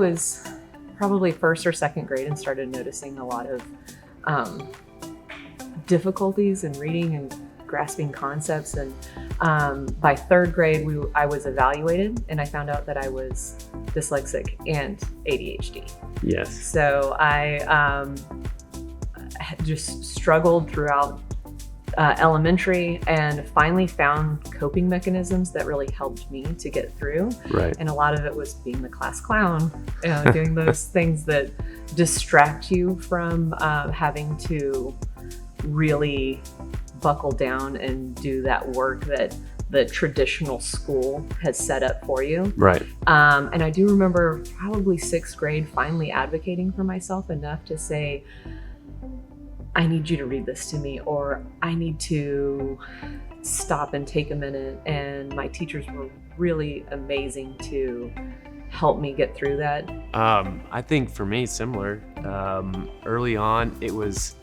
was probably first or second grade and started noticing a lot of difficulties in reading and grasping concepts. And by third grade, I was evaluated and I found out that I was dyslexic and ADHD. Yes. So I just struggled throughout elementary and finally found coping mechanisms that really helped me to get through. Right. And a lot of it was being the class clown, doing those things that distract you from having to really buckle down and do that work that the traditional school has set up for you. Right. And I do remember probably sixth grade finally advocating for myself enough to say, I need you to read this to me, or I need to stop and take a minute. And my teachers were really amazing to help me get through that. I think for me, similar. Early on, it was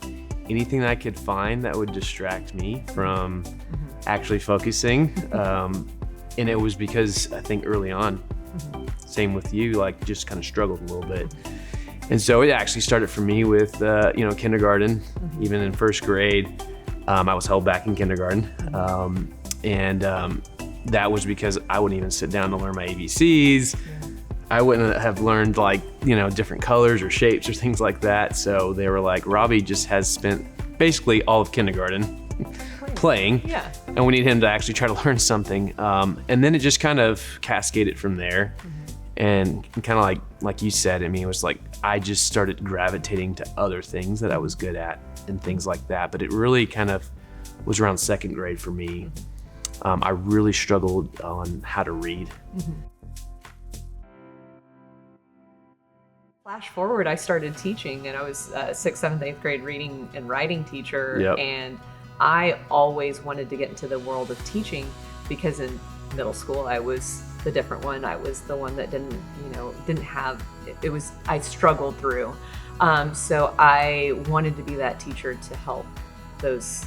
anything that I could find that would distract me from actually focusing. And it was because I think early on, same with you, like just kind of struggled a little bit. And so it actually started for me with, kindergarten. Even in first grade, I was held back in kindergarten. That was because I wouldn't even sit down to learn my ABCs. I wouldn't have learned different colors or shapes or things like that. So they were like, Robby just has spent basically all of kindergarten playing. Yeah. And we need him to actually try to learn something. And then it just kind of cascaded from there. And kind of like you said, I mean, it was like I just started gravitating to other things that I was good at and things like that. But it really kind of was around second grade for me. I really struggled on how to read. Flash forward, I started teaching, and I was a 6th, 7th, 8th grade reading and writing teacher. Yep. And I always wanted to get into the world of teaching because in middle school, I was the different one. I was the one that didn't have, I struggled through. So I wanted to be that teacher to help those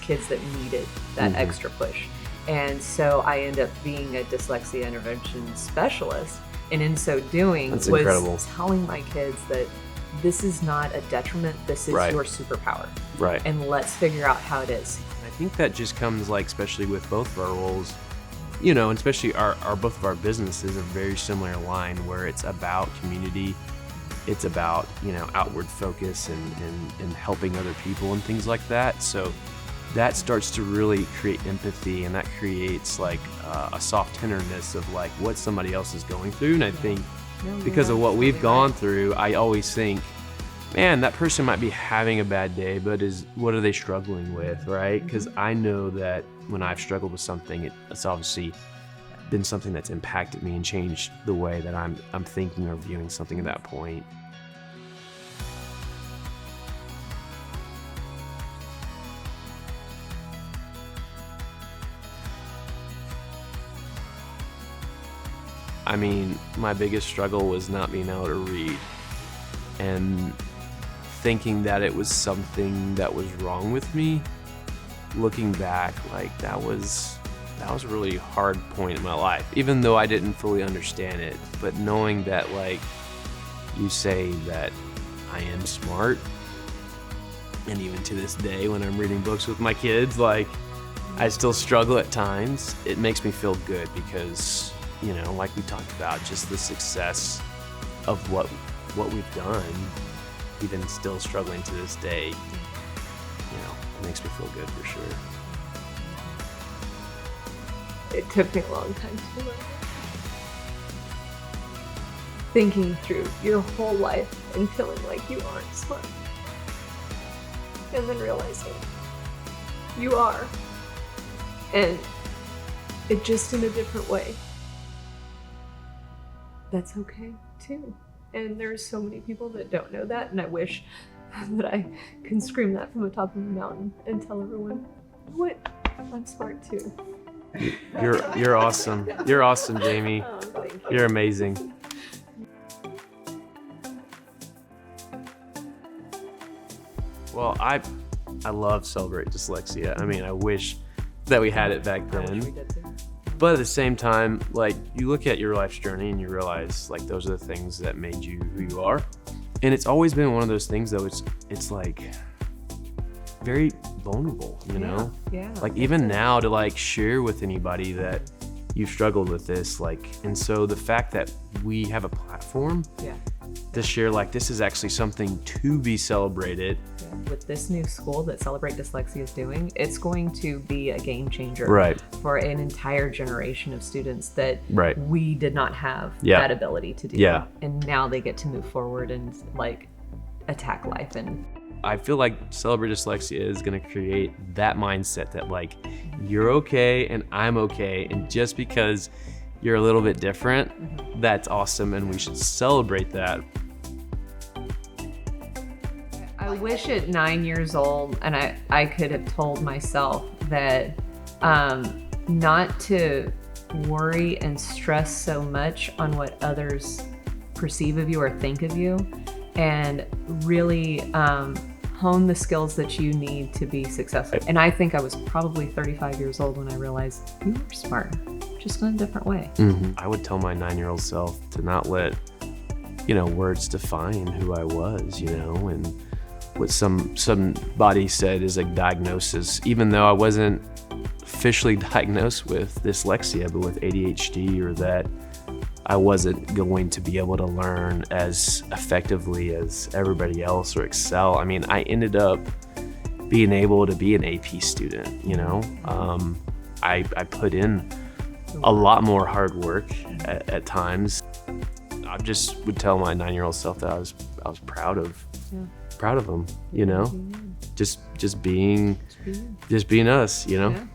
kids that needed that extra push. And so I ended up being a dyslexia intervention specialist. And in so doing, That's was incredible. telling my kids that this is not a detriment, this is your superpower. Right. And let's figure out how it is. I think that just comes especially with both of our roles, and especially our both of our businesses are very similar line where it's about community. It's about, outward focus and helping other people and things like that. So that starts to really create empathy, and that creates a soft tenderness of what somebody else is going through. And I think because of what we've gone through, I always think, man, that person might be having a bad day, but what are they struggling with, right? Because I know that when I've struggled with something, it's obviously been something that's impacted me and changed the way that I'm thinking or viewing something at that point. I mean, my biggest struggle was not being able to read and thinking that it was something that was wrong with me. Looking back, that was a really hard point in my life, even though I didn't fully understand it. But knowing that, you say that I am smart, and even to this day when I'm reading books with my kids, I still struggle at times. It makes me feel good because, like we talked about, just the success of what we've done, even still struggling to this day, it makes me feel good for sure. It took me a long time to learn. Thinking through your whole life and feeling like you aren't smart. And then realizing you are. And it just in a different way. That's okay too. And there's so many people that don't know that, and I wish that I can scream that from the top of the mountain and tell everyone, what? I'm smart too. You're awesome. You're awesome, Jaimie. Oh, thank you. You're amazing. Well, I love Celebrate Dyslexia. I mean, I wish that we had it back I wish then. we did too. But at the same time, like, you look at your life's journey and you realize, like, those are the things that made you who you are. And it's always been one of those things, though, it's like very vulnerable, you know? Yeah. Like, even now, to like share with anybody that you've struggled with this, like, and so the fact that we have a platform to share, like, this is actually something to be celebrated. With this new school that Celebrate Dyslexia is doing, it's going to be a game changer for an entire generation of students that we did not have that ability to do. And now they get to move forward and like attack life. And I feel like Celebrate Dyslexia is gonna create that mindset that, like, you're okay and I'm okay, and just because you're a little bit different, that's awesome, and we should celebrate that. I wish at 9 years old, and I could have told myself that not to worry and stress so much on what others perceive of you or think of you, and really hone the skills that you need to be successful. And I think I was probably 35 years old when I realized you were smart, just in a different way. I would tell my 9-year-old self to not let, you know, words define who I was, you know, and what somebody said is a diagnosis, even though I wasn't officially diagnosed with dyslexia, but with ADHD, or that I wasn't going to be able to learn as effectively as everybody else or excel. I mean, I ended up being able to be an AP student, you know? I put in a lot more hard work at times. I just would tell my 9-year-old self that I was proud of him, you know? Just being us, you know?